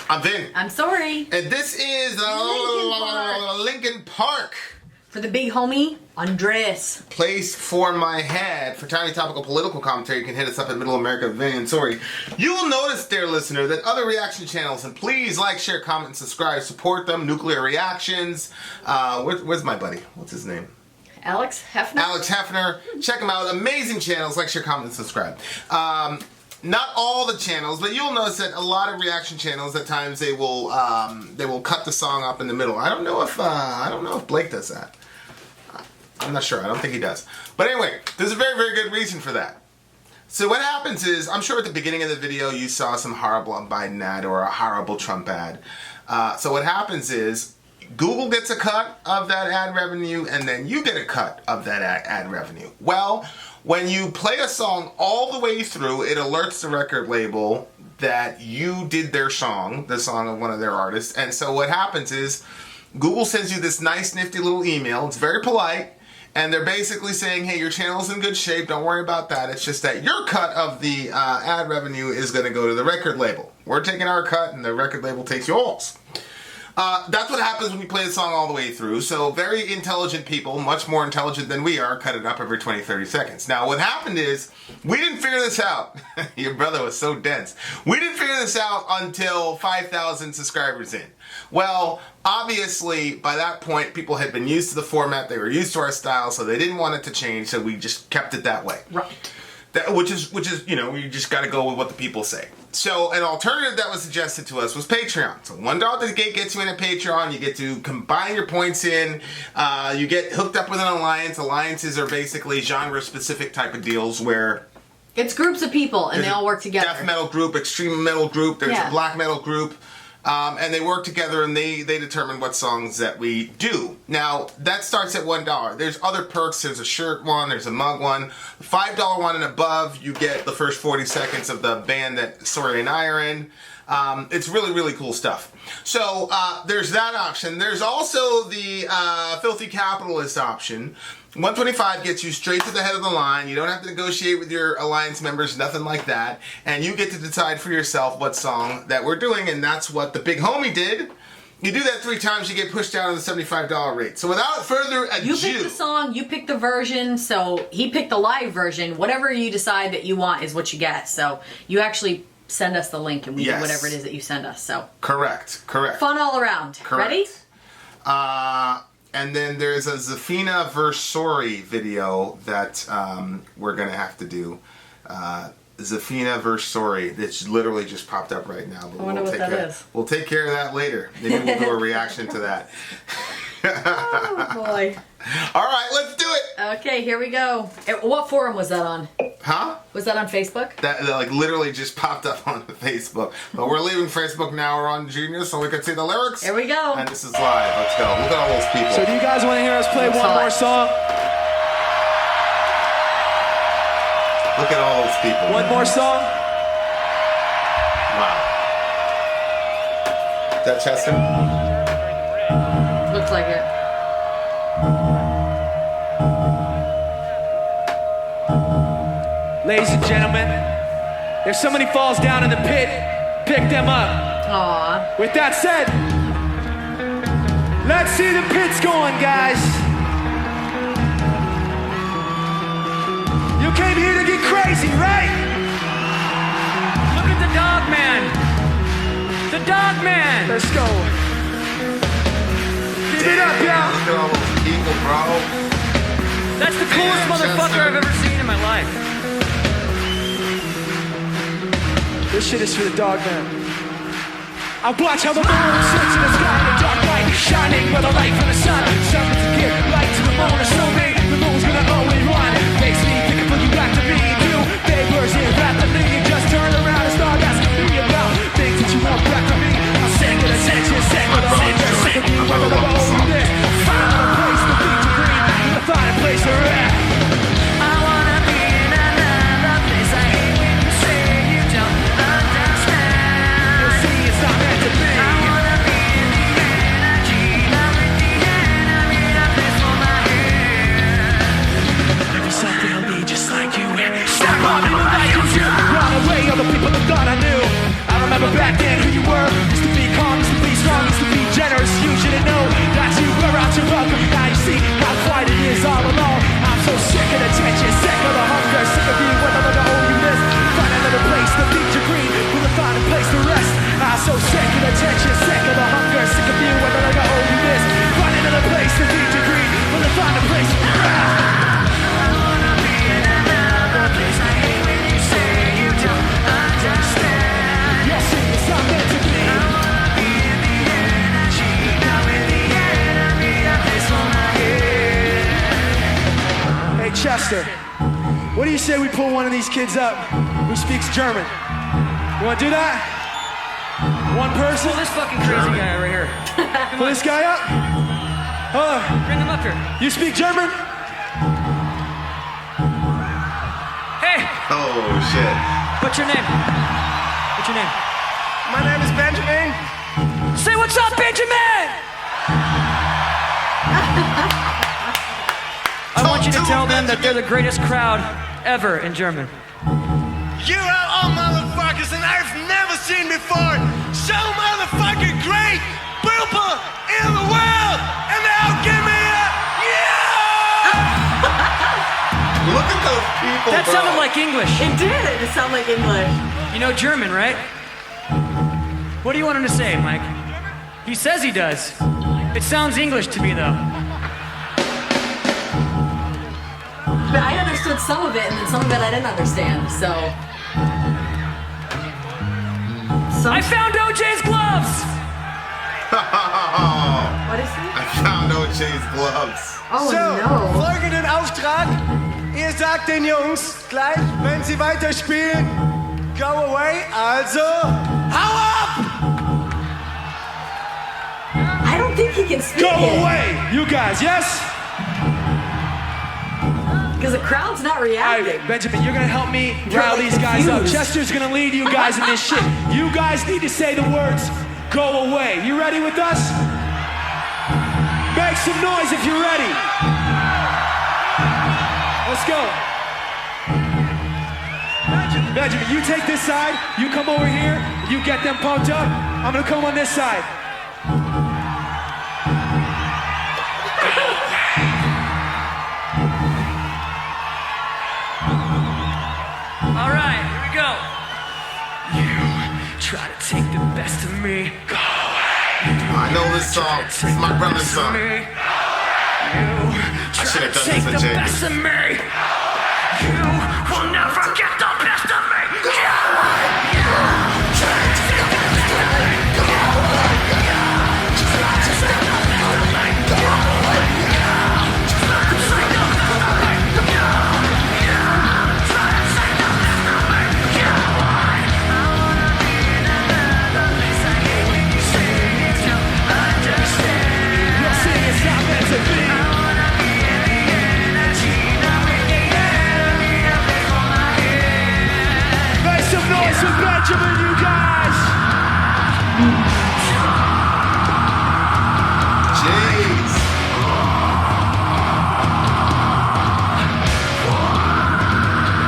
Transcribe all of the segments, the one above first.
I'm Vin. I'm Sori. And this is Linkin Park. For the big homie, Andres. Place for my head. For tiny topical political commentary, you can hit us up at Middle America, Vin and Sori. You will notice, dear listener, that other reaction channels, and please like, share, comment, and subscribe. Support them. Nuclear Reactions. Where's my buddy? What's his name? Alex Hefner. Alex Hefner. Check them out. Amazing channels. Like, share, comment, and subscribe. Not all the channels, but you'll notice that a lot of reaction channels at times they will cut the song up in the middle. I don't know if Blake does that. I'm not sure. I don't think he does. But anyway, there's a very, very good reason for that. So what happens is, I'm sure at the beginning of the video you saw some horrible Biden ad or a horrible Trump ad. So what happens is, Google gets a cut of that ad revenue, and then you get a cut of that ad revenue. Well, when you play a song all the way through, it alerts the record label that you did their song, the song of one of their artists. And so what happens is, Google sends you this nice, nifty little email. It's very polite. And they're basically saying, hey, your channel's in good shape. Don't worry about that. It's just that your cut of the ad revenue is going to go to the record label. We're taking our cut, and the record label takes yours. That's what happens when you play the song all the way through. So very intelligent people, much more intelligent than we are, cut it up every 20, 30 seconds. Now, what happened is, we didn't figure this out. Your brother was so dense. We didn't figure this out until 5,000 subscribers in. Well, obviously, by that point, people had been used to the format. They were used to our style, so they didn't want it to change, so we just kept it that way. Right. Which is, you know, you just got to go with what the people say. So an alternative that was suggested to us was Patreon. So $1 to the gate gets you in a Patreon. You get to combine your points in. You get hooked up with an alliance. Alliances are basically genre-specific type of deals where It's groups of people, and they all work together. Death metal group, extreme metal group. There's a black metal group. And they work together, and they determine what songs that we do. Now, that starts at $1. There's other perks. There's a shirt one. There's a mug one. The $5 one and above, you get the first 40 seconds of the band that Sori and I are in. It's really, really cool stuff. So, there's that option. There's also the Filthy Capitalist option. 125 gets you straight to the head of the line. You don't have to negotiate with your alliance members, nothing like that. And you get to decide for yourself what song that we're doing, and that's what the big homie did. You do that 3 times, you get pushed down to the $75 rate. So without further ado... You pick the song, you pick the version, so he picked the live version. Whatever you decide that you want is what you get. So you actually send us the link, and we do whatever it is that you send us. So Correct. Fun all around. Correct. Ready? And then there's a Vin vs. Sori video that we're going to have to do. Vin vs. Sori. It's literally just popped up right now. But I wonder what that is. We'll take care of that later. Maybe we'll do a reaction to that. Oh, boy. All right, let's do it. Okay, here we go. What forum was that on? Huh? Was that on Facebook? That like literally just popped up on Facebook. But we're leaving Facebook now. We're on Genius, so we can see the lyrics. Here we go. And this is live. Let's go. Look at all those people. So do you guys want to hear us play one more song? Look at all those people. One more song? Wow. Is that Chester? Looks like it. Ladies and gentlemen, if somebody falls down in the pit, pick them up. Aww. With that said, let's see the pits going, guys. You came here to get crazy, right? Look at the dog man. The dog man. Let's go. Give it up, y'all. Look at all those people, bro. That's the coolest motherfucker I've ever seen in my life. This shit is for the dog man. I watch how the moon sits in the sky, the dark light shining with the light from the sun. Something to give light to the moon, or so big, the moon's gonna always run. Makes me think of what you got to be. You, they burst in rapidly, and just turn around and start asking me about things that you want back from me. I'll sing it, I'll sing it, sick of me, whether the road is. Find a place to be to breathe, and find a place to rest. I wanna be in another place. I hate when you say you don't understand. You see, it's not meant to be. I wanna be in the energy, not with the enemy, a place for my head. say we pull one of these kids up who speaks German? You wanna do that? One person? Pull this fucking crazy guy over here. Pull this guy up? Hold on. Bring him up here. You speak German? Hey, Oh shit. what's your name? What's your name? My name is Benjamin. Say what's up, Benjamin! I want you to tell them that they're the greatest crowd ever in German. You are all motherfuckers and I've never seen before so motherfucking great people in the world. And now give me a yeah! Look at those people, That bro. sounded like English. It did. It sounded like English. You know German, right? What do you want him to say, Mike? He says he does. It sounds English to me, though. But I understood some of it, and then some of it I didn't understand. So. I found OJ's gloves! What is it? I found OJ's gloves. Oh So, no. folgenden Auftrag. Ihr sagt den Jungs gleich, wenn sie weiterspielen, go away, also, hau ab! I don't think he can speak Go it. away, you guys, yes? Because the crowd's not All right, reacting. Benjamin, you're gonna help me You're, rile like, these guys up. confused. Chester's gonna lead you guys in this shit. You guys need to say the words, go away. You ready with us? Make some noise if you're ready. Let's go. Benjamin, you take this side. You come over here. You get them pumped up. I'm gonna come on this side. All right, here we go. You try to take the best of me. Go away. I know this song. It's my brother's song. You I should have done take this the at best Jake. of me. You will never get the best of me. You'll see it's not meant to be. Make some noise for Benjamin, you guys. Jeez.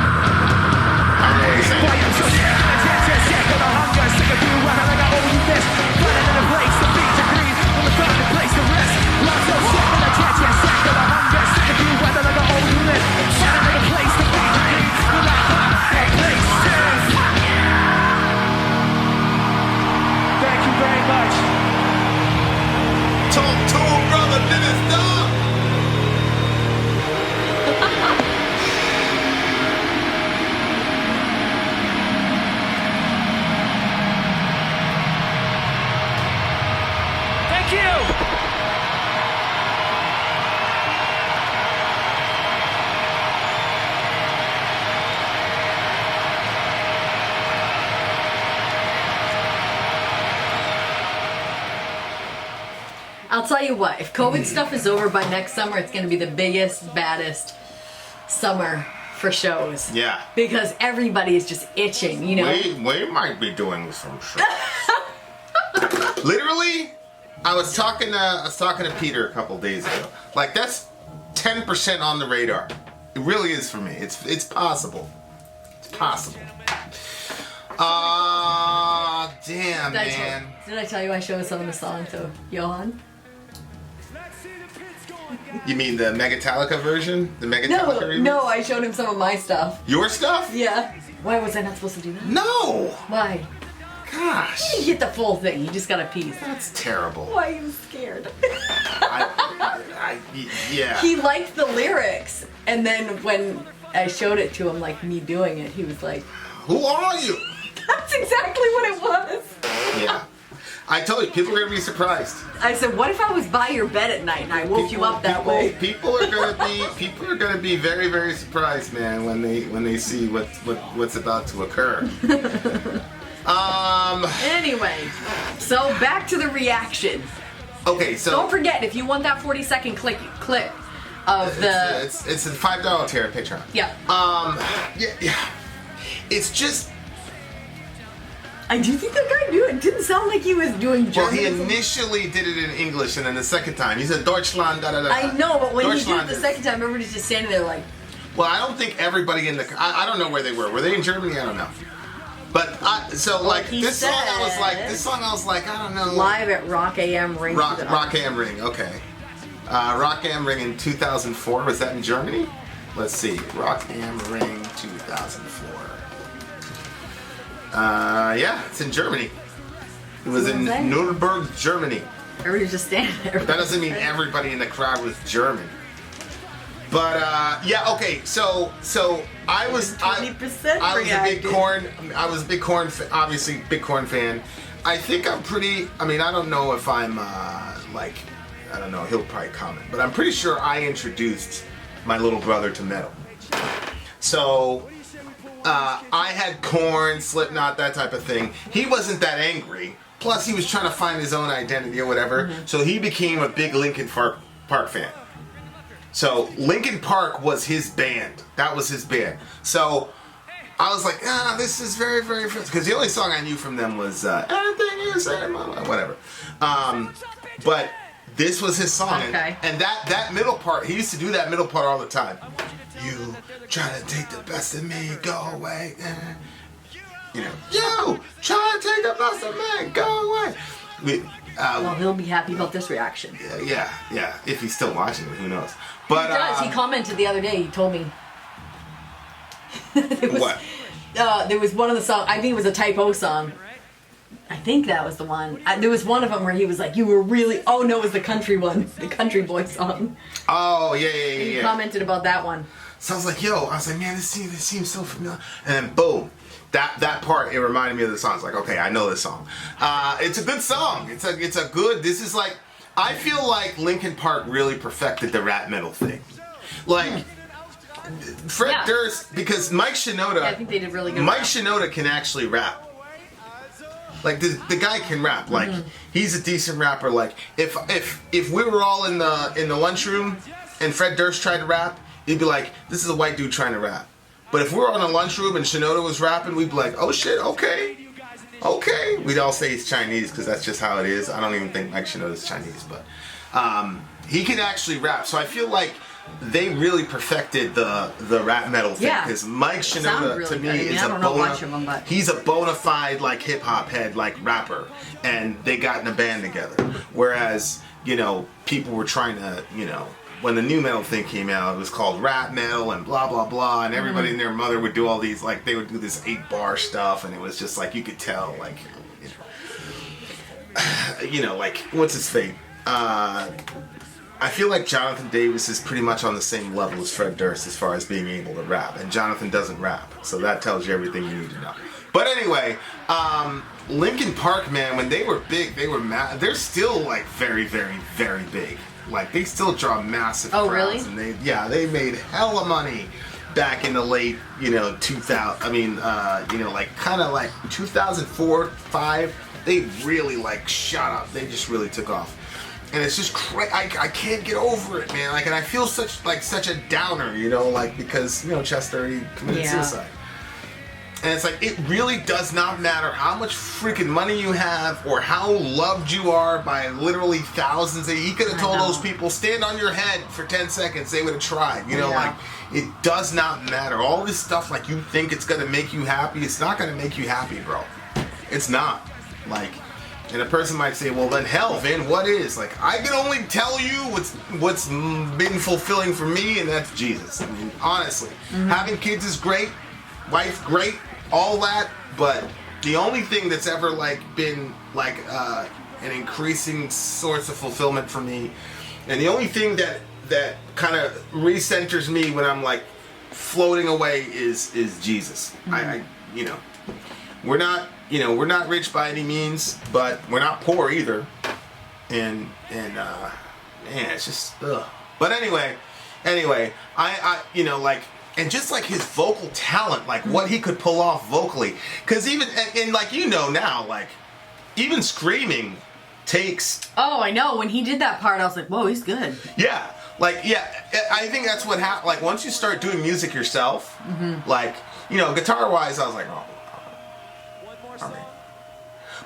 I know what he's saying. Thank you very much. Talk to him, brother. Did it stop? Thank you. I'll tell you what, if COVID stuff is over by next summer, it's going to be the biggest, baddest summer for shows. Yeah. Because everybody is just itching, you know? We might be doing some shit. Literally, I was talking to Peter a couple days ago. Like, that's 10% on the radar. It really is for me. It's possible. It's possible. Damn, man. Did I tell you I showed some of the song to Johan? You mean the Megatallica version? The Megatallica No, remix? no, I showed him some of my stuff. Your stuff? Yeah. Why was I not supposed to do that? No! Why? Gosh. You get the full thing. You just got a piece. That's terrible. Why are you scared? Yeah. He liked the lyrics, and then when I showed it to him, like me doing it, he was like, Who are you? "That's exactly what it was." Yeah. I told you, people are gonna be surprised. I said, what if I was by your bed at night and I woke you up that way? People are gonna be very, very surprised, man, when they see what's about to occur. Anyway, so back to the reaction. Okay, so don't forget, if you want that 40-second clip of the, it's a $5 tier at Patreon. Yeah. Yeah. It's just. I do think that guy knew it. Didn't sound like he was doing German. Well, he initially did it in English, and then the second time he said Deutschland. Da da da. I know, but when Deutschland he did it the second time, everybody's just standing there like. Well, I don't think everybody in the. I don't know where they were. Were they in Germany? I don't know. But this song, I was like, I don't know. Live at Rock AM Ring. Rock AM Ring. Okay. Rock AM Ring in 2004. Was that in Germany? Let's see. Rock AM Ring 2004. Yeah, it's in Germany. It was in Nuremberg, Germany. Everybody's just standing there. But that doesn't mean everybody in the crowd was German. But yeah, okay. So I was 20% I was reacted. a big Korn. I was a big Korn, obviously big Korn fan. I think I'm pretty. I mean, I don't know if I'm like, I don't know. He'll probably comment, but I'm pretty sure I introduced my little brother to metal. So. I had Korn, Slipknot, that type of thing. He wasn't that angry. Plus, he was trying to find his own identity or whatever. Mm-hmm. So he became a big Linkin Park fan. So Linkin Park was his band. That was his band. So I was like, this is very, very... Because the only song I knew from them was Anything You Say, Mama, whatever. But this was his song. Okay. And that middle part, he used to do that middle part all the time. You trying to take the best of me, go away. You know, you trying to take the best of me, go away. Well, he'll be happy about this reaction. Yeah. If he's still watching it, who knows? But he does. He commented the other day. He told me. What? There was one of the songs. I think it was a typo song. I think that was the one. There was one of them where he was like, "You were really." Oh no, it was the country one, the country boy song. Oh yeah. He commented about that one. So I was like, I was like, man, this seems so familiar. And then boom, that part, it reminded me of the song. I was like, okay, I know this song. It's a good song. It's a good. This is like, I feel like Linkin Park really perfected the rap metal thing. Like Fred Durst, because Mike Shinoda. Yeah, I think they did really good. Mike Shinoda can actually rap. Like the guy can rap. Like he's a decent rapper. Like if we were all in the lunchroom and Fred Durst tried to rap, he'd be like, this is a white dude trying to rap. But if we were on a lunchroom and Shinoda was rapping, we'd be like, oh shit, okay. We'd all say he's Chinese because that's just how it is. I don't even think Mike Shinoda's Chinese, but he can actually rap. So I feel like they really perfected the rap metal thing. Because Mike Shinoda, really to me, he's a bona fide like hip hop head, like rapper. And they got in a band together. Whereas, people were trying to, when the new metal thing came out, it was called rap metal and blah blah blah, and everybody and their mother would do all these, like they would do this 8-bar stuff, and it was just like you could tell, like like what's his fate? I feel like Jonathan Davis is pretty much on the same level as Fred Durst as far as being able to rap, and Jonathan doesn't rap, so that tells you everything you need to know. But anyway, Linkin Park, man, when they were big, they were they're still like very, very, very big. Like they still draw massive crowds. Really? And they made hella money back in the late 2000. I mean, like kind of like 2004, 5. They really like shot up. They just really took off. And it's just crazy. I can't get over it, man. Like, and I feel such a downer, like because Chester, he committed suicide. And it's like, it really does not matter how much freaking money you have or how loved you are by literally thousands. He could have told those people, stand on your head for 10 seconds. They would have tried. Like, it does not matter. All this stuff, like, you think it's going to make you happy. It's not going to make you happy, bro. It's not. Like, and a person might say, well, then hell, Vin, what is? Like, I can only tell you what's been fulfilling for me, and that's Jesus. I mean, honestly. Having kids is great. Wife, great. All that, but the only thing that's ever like been like an increasing source of fulfillment for me, and the only thing that kind of recenters me when I'm like floating away is Jesus. we're not, we're not rich by any means, but we're not poor either. And man, it's just, ugh. But anyway, I like, and just like his vocal talent, like what he could pull off vocally, because even, and like, now, like, even screaming takes. Oh, I know. When he did that part, I was like, whoa, he's good. Yeah. Like, yeah, I think that's what happened. Like, once you start doing music yourself, like, guitar-wise, I was like, oh, all right.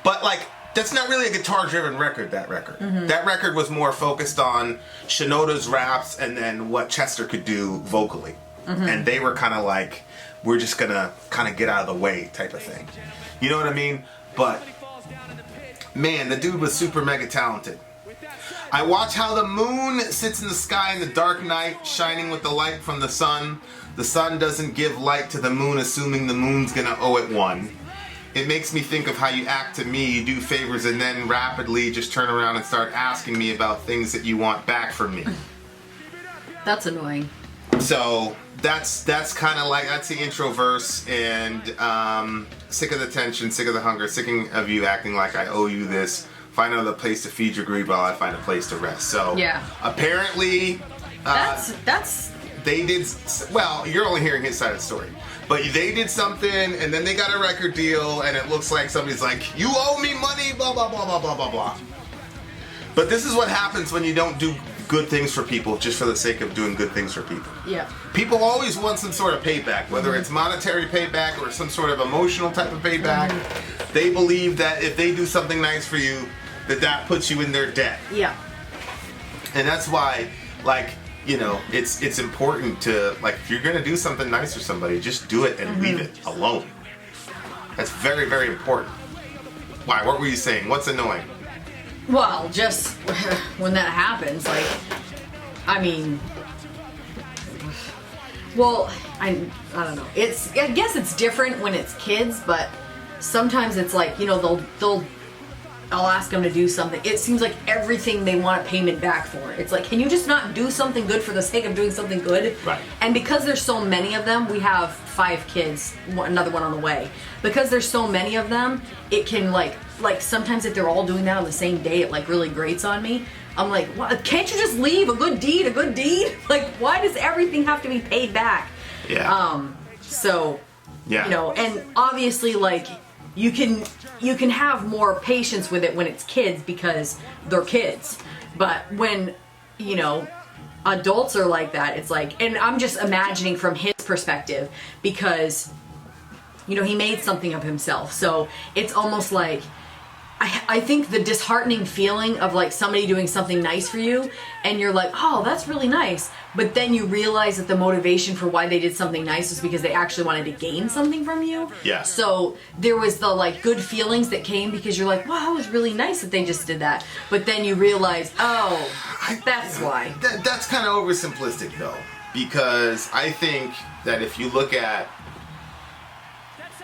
But, like, that's not really a guitar-driven record, that record. That record was more focused on Shinoda's raps and then what Chester could do vocally. And they were kind of like, we're just going to kind of get out of the way type of thing. You know what I mean? But, man, the dude was super mega talented. I watch how the moon sits in the sky in the dark night, shining with the light from the sun. The sun doesn't give light to the moon, assuming the moon's gonna owe it one. It makes me think of how you act to me, you do favors and then rapidly just turn around and start asking me about things that you want back from me. That's annoying. So that's kind of like, that's the intro verse, and sick of the tension, sick of the hunger, sick of you acting like I owe you this. Find another place to feed your greed while I find a place to rest. So yeah, apparently that's they did well. You're only hearing his side of the story, but they did something, and then they got a record deal, and it looks like somebody's like, "You owe me money," blah blah blah blah blah blah blah. But this is what happens when you don't do good things for people just for the sake of doing good things for people. Yeah. People always want some sort of payback, whether it's monetary payback or some sort of emotional type of payback. They believe that if they do something nice for you, that puts you in their debt. Yeah. And that's why, like, it's important to, like, if you're gonna do something nice for somebody, just do it and leave it alone. That's very, very important. Why? What were you saying? What's annoying? Well, just when that happens, like, I mean, well, I don't know. I guess it's different when it's kids, but sometimes it's like, I'll ask them to do something. It seems like everything they want payment back for. It's like, can you just not do something good for the sake of doing something good? Right. And because there's so many of them, we have 5 kids, another one on the way. Because there's so many of them, it can like sometimes if they're all doing that on the same day, it like really grates on me. I'm like, what? Can't you just leave a good deed? Like, why does everything have to be paid back? Yeah. So, yeah. And obviously, like, you can have more patience with it when it's kids because they're kids. But when, adults are like that, it's like, and I'm just imagining from his perspective because, he made something of himself. So it's almost like, I think the disheartening feeling of like somebody doing something nice for you and you're like, oh, that's really nice. But then you realize that the motivation for why they did something nice was because they actually wanted to gain something from you. Yeah. So there was the like good feelings that came because you're like, wow, it was really nice that they just did that. But then you realize, oh, that's why. That's kind of oversimplistic though, because I think that if you look at,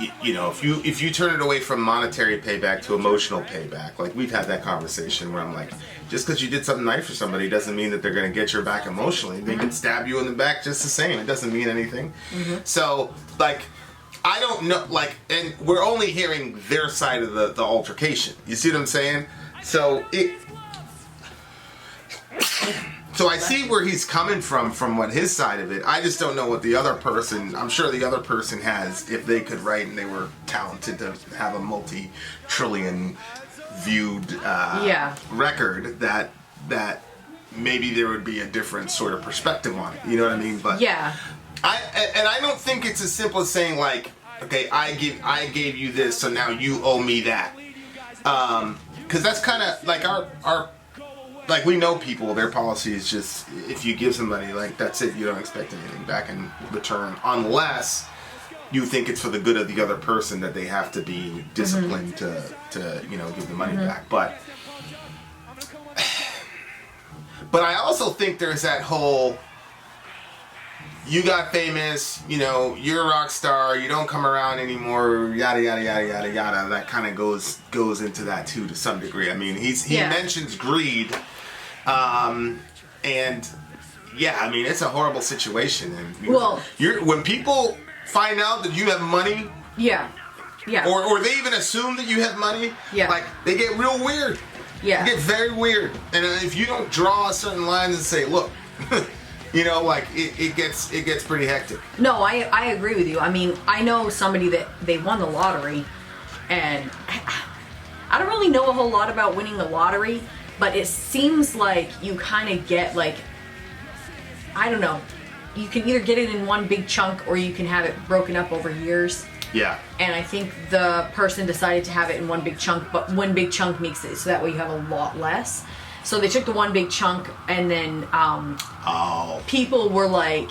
if you turn it away from monetary payback to emotional payback, like we've had that conversation where I'm like, just because you did something nice for somebody doesn't mean that they're going to get your back emotionally. They could stab you in the back just the same. It doesn't mean anything. So, like, I don't know, like, and we're only hearing their side of the altercation. You see what I'm saying? So I see where he's coming from what his side of it. I just don't know what the other person, I'm sure the other person has, if they could write and they were talented to have a multi-trillion viewed record, that maybe there would be a different sort of perspective on it. You know what I mean? But yeah. I don't think it's as simple as saying like, okay, I gave you this, so now you owe me that. Because that's kind of like our like, we know people, their policy is just, if you give somebody, like, that's it, you don't expect anything back in return, unless you think it's for the good of the other person that they have to be disciplined to give the money back. But I also think there's that whole, you got famous, you're a rock star, you don't come around anymore, yada yada yada yada yada. That kind of goes into that too to some degree. I mean, he mentions greed, and yeah, I mean, it's a horrible situation. And when people find out that you have money, Yeah. Or they even assume that you have money. Yeah. Like, they get real weird. Yeah. They get very weird. And if you don't draw a certain line and say, look, you know, like, it gets pretty hectic. No, I agree with you. I mean, I know somebody that they won the lottery, and I don't really know a whole lot about winning the lottery, but it seems like you kind of get, like, I don't know, you can either get it in one big chunk or you can have it broken up over years. Yeah. And I think the person decided to have it in one big chunk, but one big chunk makes it so that way you have a lot less. So they took the one big chunk, and then people were like,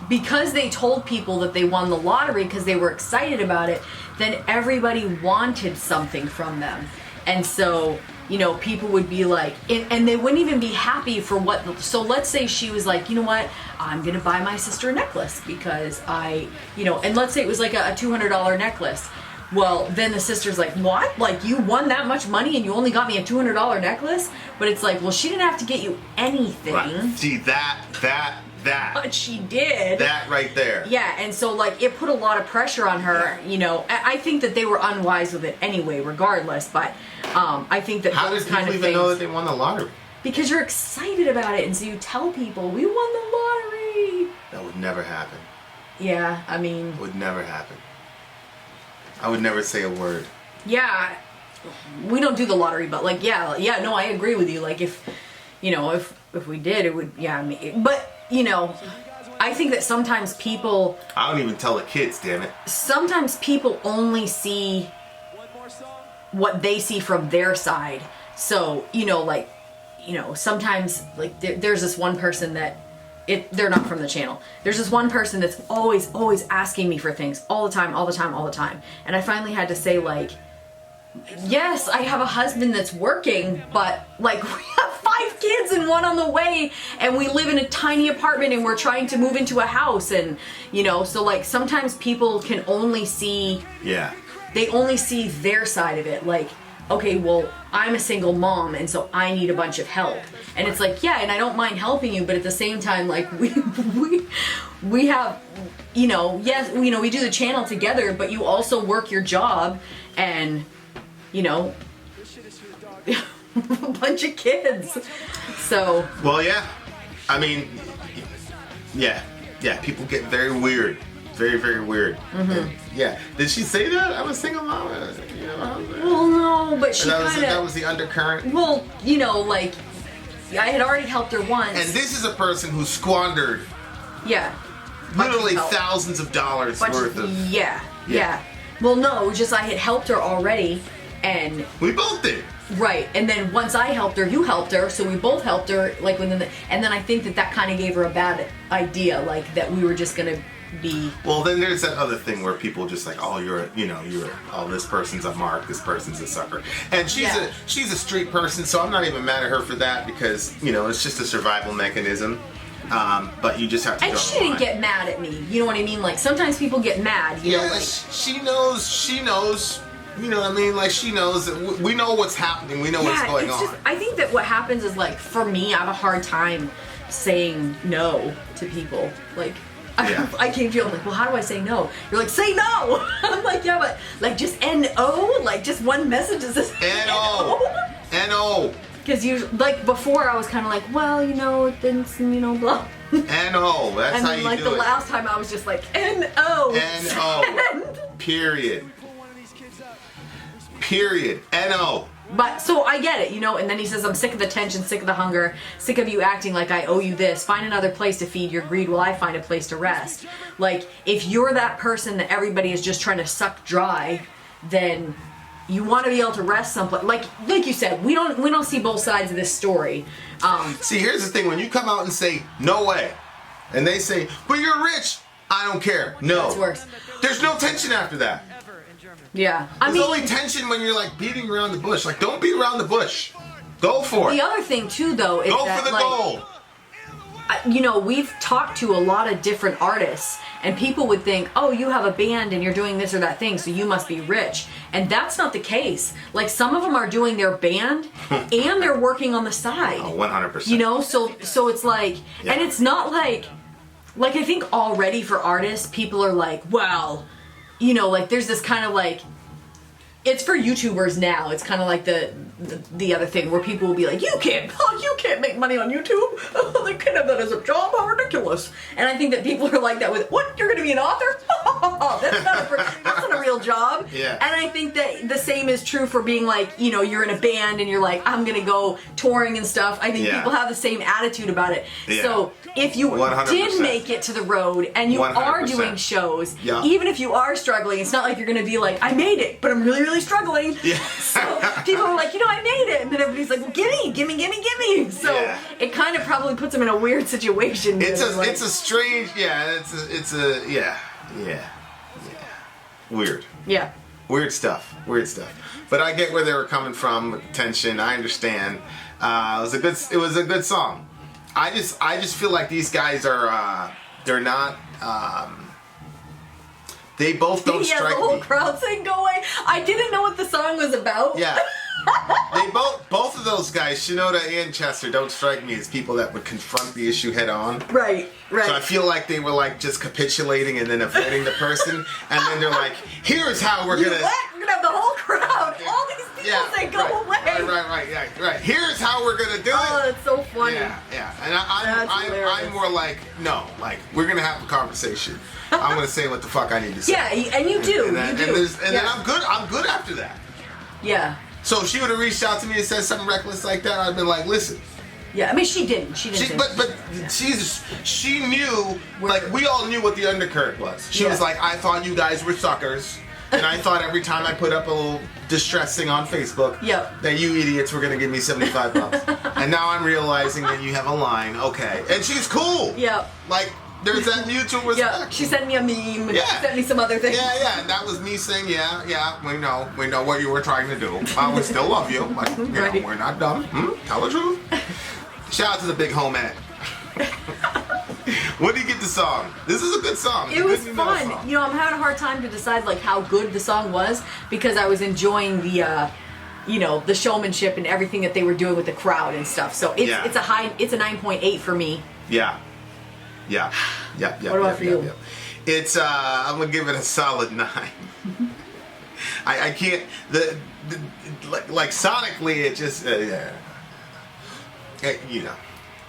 because they told people that they won the lottery because they were excited about it, then everybody wanted something from them. And so, you know, people would be like, and they wouldn't even be happy for what, so let's say she was like, you know what, I'm gonna buy my sister a necklace because you know, and let's say it was like a $200 necklace. Well, then the sister's like, what? Like, you won that much money and you only got me a $200 necklace? But it's like, well, she didn't have to get you anything. Right. See, that. But she did. That right there. Yeah, and so, like, it put a lot of pressure on her, you know. I think that they were unwise with it anyway, regardless, but I think that How those did kind people of even things... know that they won the lottery? Because you're excited about it, and so you tell people, we won the lottery! That would never happen. Yeah, I mean... It would never happen. I would never say a word. Yeah, we don't do the lottery, but, like, yeah, no, I agree with you. Like, if, you know, if we did, it would, yeah, I mean, but, you know, I think that sometimes people... I don't even tell the kids, damn it. Sometimes people only see what they see from their side. So, you know, like, you know, sometimes, like, there's this one person that, they're not from the channel. There's this one person that's always asking me for things all the time. And I finally had to say, like, yes, I have a husband that's working, but, like, we have 5 kids and 1 on the way, and we live in a tiny apartment, and we're trying to move into a house, and, you know, so, like, sometimes people can only see... Yeah. They only see their side of it, like, okay, well, I'm a single mom, and so I need a bunch of help. And it's like, yeah, and I don't mind helping you, but at the same time, like, we have, you know, yes, you know, we do the channel together, but you also work your job, and, you know, a bunch of kids. So. Well, yeah. I mean, yeah, people get very weird. Very, very weird. Mm-hmm. Yeah. Did she say that? I'm a single mom. You know, well, no, but she kind of... That was the undercurrent? Well, you know, like, I had already helped her once. And this is a person who squandered... Yeah. Literally thousands of dollars worth of... Yeah. Well, no, just I had helped her already, and... We both did. Right, and then once I helped her, you helped her, so we both helped her, like, and then I think that kind of gave her a bad idea, like, that we were just gonna... be... Well, then there's that other thing where people just like, oh, this person's a mark, this person's a sucker. And she's a street person, so I'm not even mad at her for that because, you know, it's just a survival mechanism. But you just have to... And she didn't get mad at me, you know what I mean? Like, sometimes people get mad, you know, like... She knows, you know what I mean? Like, she knows that we know what's happening, we know what's going on. Just, I think that what happens is, like, for me, I have a hard time saying no to people. Like... I came to you, I'm like, well, how do I say no? You're like, say no! I'm like, yeah, but, like, just N-O? Like, just one message is this N-O! N-O! Because you, like, before I was kind of like, well, you know, then, you know, blah. N-O, that's and how then, you like, do the it. last time I was just like, N-O! N-O. Period. Period. N-O. But, so I get it, you know, and then he says, I'm sick of the tension, sick of the hunger, sick of you acting like I owe you this. Find another place to feed your greed while I find a place to rest. Like, if you're that person that everybody is just trying to suck dry, then you want to be able to rest someplace. Like you said, we don't see both sides of this story. See, here's the thing. When you come out and say, no way, and they say, but you're rich, I don't care. No. That's worse. There's no tension after that. Yeah. There's only tension when you're, like, beating around the bush. Like, don't beat around the bush. Go for it. The other thing, too, though, is Go that, for the like, goal. You know, we've talked to a lot of different artists, and people would think, oh, you have a band and you're doing this or that thing, so you must be rich. And that's not the case. Like, some of them are doing their band and they're working on the side. Oh, 100%. You know, so it's like, yeah. And it's not like I think already for artists, people are like, well, you know, like there's this kind of like, it's for YouTubers now. It's kind of like the other thing where people will be like, you can't make money on YouTube. They can't have that as a job. How ridiculous. And I think that people are like that with, what? You're going to be an author? That's not a real job. Yeah. And I think that the same is true for being like, you know, you're in a band and you're like, I'm going to go touring and stuff. I think people have the same attitude about it. Yeah. So if you 100%. did make it to the road and you 100%. are doing shows, even if you are struggling, it's not like you're going to be like, I made it, but I'm really, really struggling. Yeah. So people are like, you know, I made it. And then everybody's like, well, gimme. So it kind of probably puts them in a weird situation. It's a strange, weird. Yeah. Weird stuff. But I get where they were coming from with tension. I understand. It was a good song. I just feel like these guys are they're not they both don't strike me. The whole crowd thing going. I didn't know what the song was about. Yeah. They both of those guys, Shinoda and Chester, don't strike me as people that would confront the issue head on. Right. So I feel like they were like just capitulating and then avoiding the person, and then they're like, "Here's how we're gonna." What? We're gonna have the whole crowd, all these people say, "Go away." Right. Here's how we're gonna do it. Oh, that's so funny. Yeah. And I'm more like, no, like we're gonna have a conversation. I'm gonna say what the fuck I need to say. Yeah, and you do. And then I'm good after that. Yeah. So if she would have reached out to me and said something reckless like that, I'd been like, listen. Yeah, I mean, she didn't. She knew, like, we all knew what the undercurrent was. She was like, I thought you guys were suckers, and I thought every time I put up a little distress thing on Facebook, that you idiots were gonna give me $75. And now I'm realizing that you have a line. Okay, and she's cool. Yep. Like, there's that mutual respect. Yeah, she sent me a meme. Yeah. She sent me some other things. Yeah, and that was me saying, we know what you were trying to do. We still love you, but you know, we're not dumb. Tell the truth. Shout out to the big home at. When did you get the song? This is a good song. It was fun. You know, I'm having a hard time to decide like how good the song was because I was enjoying the you know, the showmanship and everything that they were doing with the crowd and stuff. So it's a 9.8 for me. Yeah. What about for you? It's I'm gonna give it a solid 9. I can't like sonically it just you know.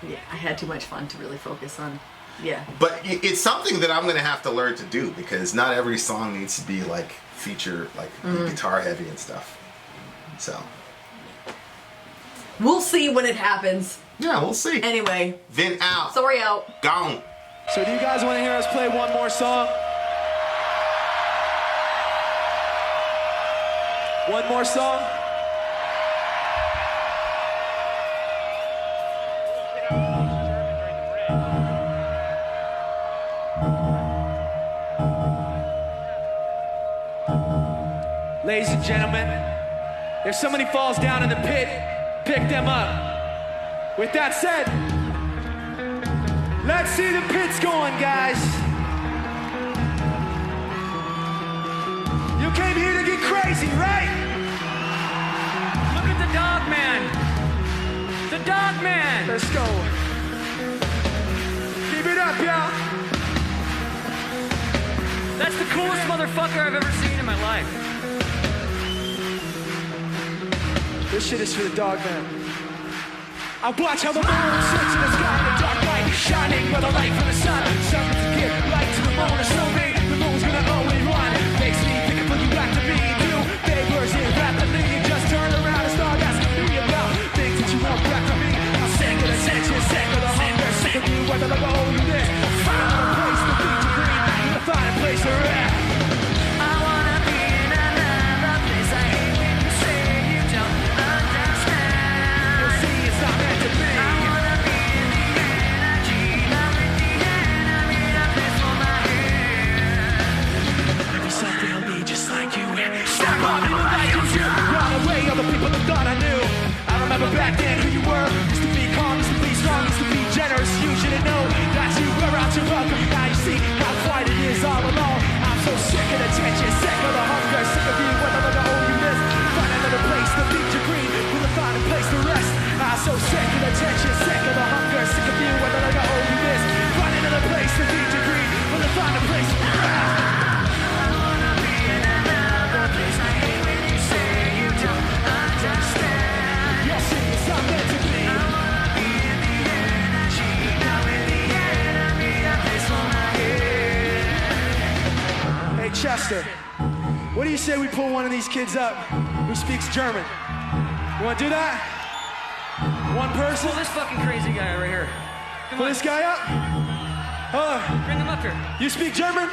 Yeah, I had too much fun to really focus on. Yeah. But it's something that I'm gonna have to learn to do because not every song needs to be like feature like guitar heavy and stuff. So we'll see when it happens. Yeah, we'll see. Anyway. Vin out. Sori out. Gone. So do you guys want to hear us play one more song? One more song? Ladies and gentlemen, if somebody falls down in the pit, pick them up. With that said, let's see the pits going, guys. You came here to get crazy, right? Look at the dog man. The dog man. Let's go. Keep it up, y'all. That's the coolest motherfucker I've ever seen in my life. This shit is for the dog man. I watch how the moon sits in the sky in the dark night, shining with the light from the sun. Something to give light to the moon, or so me. The moon's gonna always run. Makes me think of looking back to me. You neighbors here rapidly. You just turn around and start asking me about things that you want back from me. I'm sick of the tension, sick of the hunger, sick of you, whether I owe you this. Find a place to be to green, to find a place to rest. I wanna be in another place. I hate when you say you don't understand. You'll see it's not meant to be. I wanna be in the energy, not with the enemy that plays for my head. Maybe someday I'll be just like you. Step on in the light you do. Run away all the people that thought I knew. I remember back then who you were. Used to be calm, used to be strong, used to be generous. You shouldn't know that you were out to welcome. Now you see how quiet it is all alone. I'm so sick of the tension, sick of the hunger, sick of you, whether I owe you this. Find another place to beat your green, we'll find a place to rest. I'm so sick of the tension, sick of the hunger, sick of you, whether I owe you this. Find another place to beat your green, we'll find a place to rest. I wanna be say we pull one of these kids up who speaks German? You wanna do that? One person? Pull this fucking crazy guy over here. Come Pull on. this guy up? Hold on. Bring him up here. You speak German?